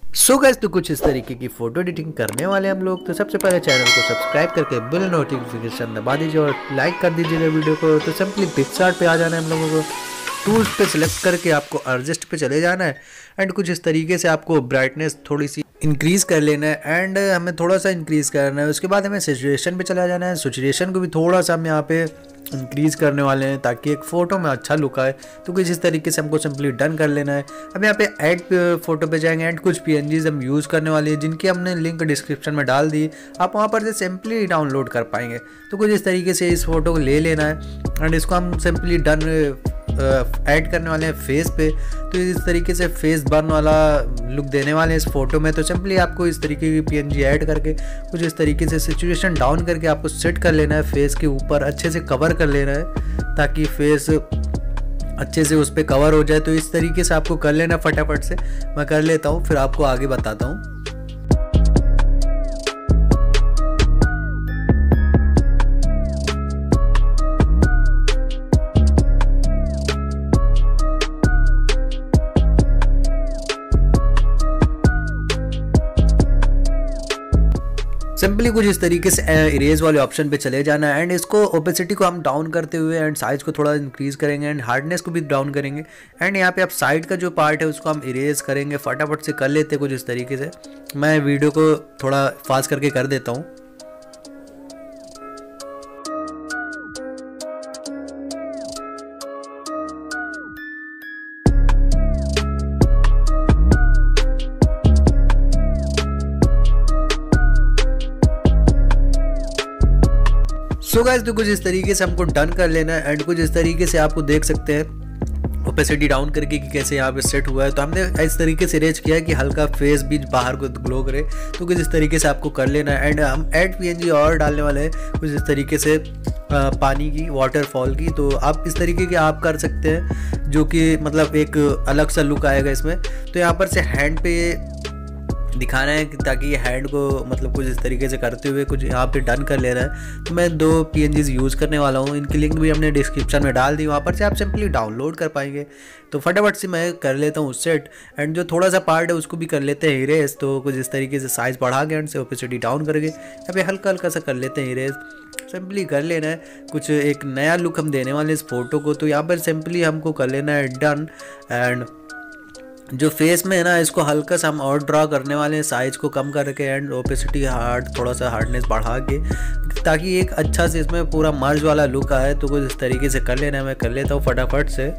So guys, तो कुछ इस तरीके की फोटो एडिटिंग करने वाले हम लोग। तो सबसे पहले चैनल को सब्सक्राइब करके बिल नोटिफिकेशन दबा दीजिए और लाइक कर दीजिएगा वीडियो को। तो सिंपली पिक्सआर्ट पे आ जाना है हम लोगों को। टूल्स पे सिलेक्ट करके आपको एडजस्ट पे चले जाना है एंड कुछ इस तरीके से आपको ब्राइटनेस थोड़ी सी इंक्रीज़ कर लेना है एंड हमें थोड़ा सा इंक्रीज़ करना है। उसके बाद हमें सैचुरेशन पे चला जाना है। सैचुरेशन को भी थोड़ा सा हम यहाँ पे इंक्रीज़ करने वाले हैं ताकि एक फ़ोटो में अच्छा लुक आए। तो कुछ इस तरीके से हमको सिंपली डन कर लेना है। अब यहाँ पे ऐड फोटो पे जाएंगे एंड कुछ PNGs हम यूज़ करने वाले हैं जिनकी हमने लिंक डिस्क्रिप्शन में डाल दी। आप वहाँ पर से सिंपली डाउनलोड कर पाएंगे। तो कुछ इस तरीके से इस फोटो को ले लेना है एंड इसको हम सिंपली डन ऐड करने वाले हैं फेस पे। तो इस तरीके से फेस बर्न वाला लुक देने वाले हैं इस फोटो में। तो सिंपली आपको इस तरीके की PNG ऐड करके कुछ इस तरीके से सिचुएशन डाउन करके आपको सेट कर लेना है। फेस के ऊपर अच्छे से कवर कर लेना है ताकि फेस अच्छे से उस पर कवर हो जाए। तो इस तरीके से आपको कर लेना फटाफट से। मैं कर लेता हूँ फिर आपको आगे बताता हूँ। सिंपली कुछ इस तरीके से इरेज वाले ऑप्शन पे चले जाना है एंड इसको ओपेसिटी को हम डाउन करते हुए एंड साइज को थोड़ा इंक्रीज करेंगे एंड हार्डनेस को भी डाउन करेंगे एंड यहाँ पे आप साइड का जो पार्ट है उसको हम इरेज करेंगे। फटाफट से कर लेते कुछ इस तरीके से। मैं वीडियो को थोड़ा फास्ट करके कर देता हूँ। सो गाइस, तो कुछ इस तरीके से हमको डन कर लेना है एंड कुछ इस तरीके से आपको देख सकते हैं ओपेसिटी डाउन करके कि कैसे यहाँ पे सेट हुआ है। तो हमने इस तरीके से रेज किया है कि हल्का फेस भी बाहर को ग्लो करे। तो कुछ इस तरीके से आपको कर लेना है एंड हम ऐड PNG और डालने वाले हैं कुछ इस तरीके से पानी की, वाटरफॉल की। तो आप इस तरीके के आप कर सकते हैं जो कि मतलब एक अलग सा लुक आएगा इसमें। तो यहाँ पर से हैंड पे दिखाना है ताकि ये हैंड को मतलब कुछ इस तरीके से करते हुए कुछ यहाँ पे डन कर लेना है। तो मैं 2 PNGs यूज़ करने वाला हूँ। इनकी लिंक भी हमने डिस्क्रिप्शन में डाल दी, वहाँ पर से आप सिंपली डाउनलोड कर पाएंगे। तो फटाफट से मैं कर लेता हूँ सेट एंड जो थोड़ा सा पार्ट है उसको भी कर लेते हैं इरेज। तो कुछ इस तरीके से साइज़ बढ़ा के एंड से ओपेसिटी डाउन करके यहाँ पे हल्का हल्का सा कर लेते हैं इरेज। सिंपली कर लेना है। कुछ एक नया लुक हम देने वाले इस फोटो को। तो यहाँ पर सिंपली हमको कर लेना है डन एंड जो फेस में है ना इसको हल्का सा हम और ड्रा करने वाले हैं, साइज को कम करके एंड ओपेसिटी थोड़ा सा हार्डनेस बढ़ा के ताकि एक अच्छा से इसमें पूरा मर्ज वाला लुक आए। तो कुछ इस तरीके से कर लेना है। मैं कर लेता हूँ फटाफट से।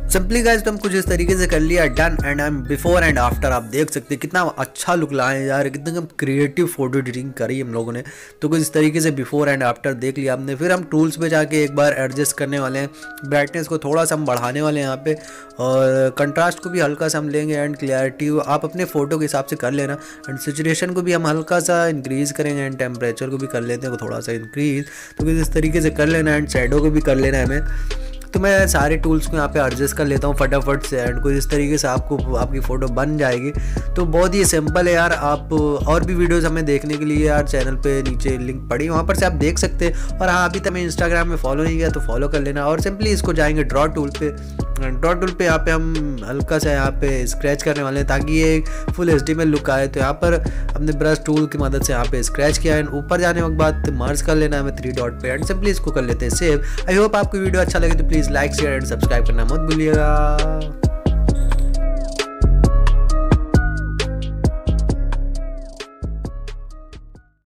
सिंपली गाइस, तो हम कुछ इस तरीके से कर लिया डन एंड हम बिफोर एंड आफ्टर आप देख सकते हैं कितना अच्छा लुक लाए यार। कितना क्रिएटिव फोटो एडिटिंग करी हम लोगों ने। तो कुछ इस तरीके से बिफोर एंड आफ्टर देख लिया हमने। फिर हम टूल्स पे जाके एक बार एडजस्ट करने वाले हैं। ब्राइटनेस को थोड़ा सा हम बढ़ाने वाले हैं यहाँ पे और कंट्रास्ट को भी हल्का सा हम लेंगे एंड क्लियरिटी आप अपने फ़ोटो के हिसाब से कर लेना एंड सैचुरेशन को भी हम हल्का सा इंक्रीज़ करेंगे एंड टेम्परेचर को भी कर लेते हैं थोड़ा सा इंक्रीज़। तो कुछ इस तरीके से कर लेना एंड शैडो को भी कर लेना है हमें। तो मैं सारे टूल्स को यहाँ पे एडजस्ट कर लेता हूँ फटाफट से एंड कुछ इस तरीके से आपको आपकी फ़ोटो बन जाएगी। तो बहुत ही सिंपल है यार। आप और भी वीडियोस हमें देखने के लिए यार चैनल पे नीचे लिंक पड़ी वहाँ पर से आप देख सकते हैं। और हाँ, अभी तक मैं इंस्टाग्राम में फॉलो नहीं किया तो फॉलो कर लेना। और सिंपली इसको जाएंगे ड्रॉ टूल पे। ड्रॉ टूल पे यहाँ पे हम हल्का सा यहाँ पे स्क्रैच करने वाले हैं ताकि ये फुल HD में लुक आए। तो यहाँ पर हमने ब्रश टूल की मदद से यहाँ पे स्क्रैच किया एंड ऊपर जाने के बाद मर्ज कर लेना है हमें 3 डॉट पे एंड सिंपली इसको कर लेते हैं सेव। आई होप आपको वीडियो अच्छा लगे तो please like share and subscribe करना मत भूलिएगा।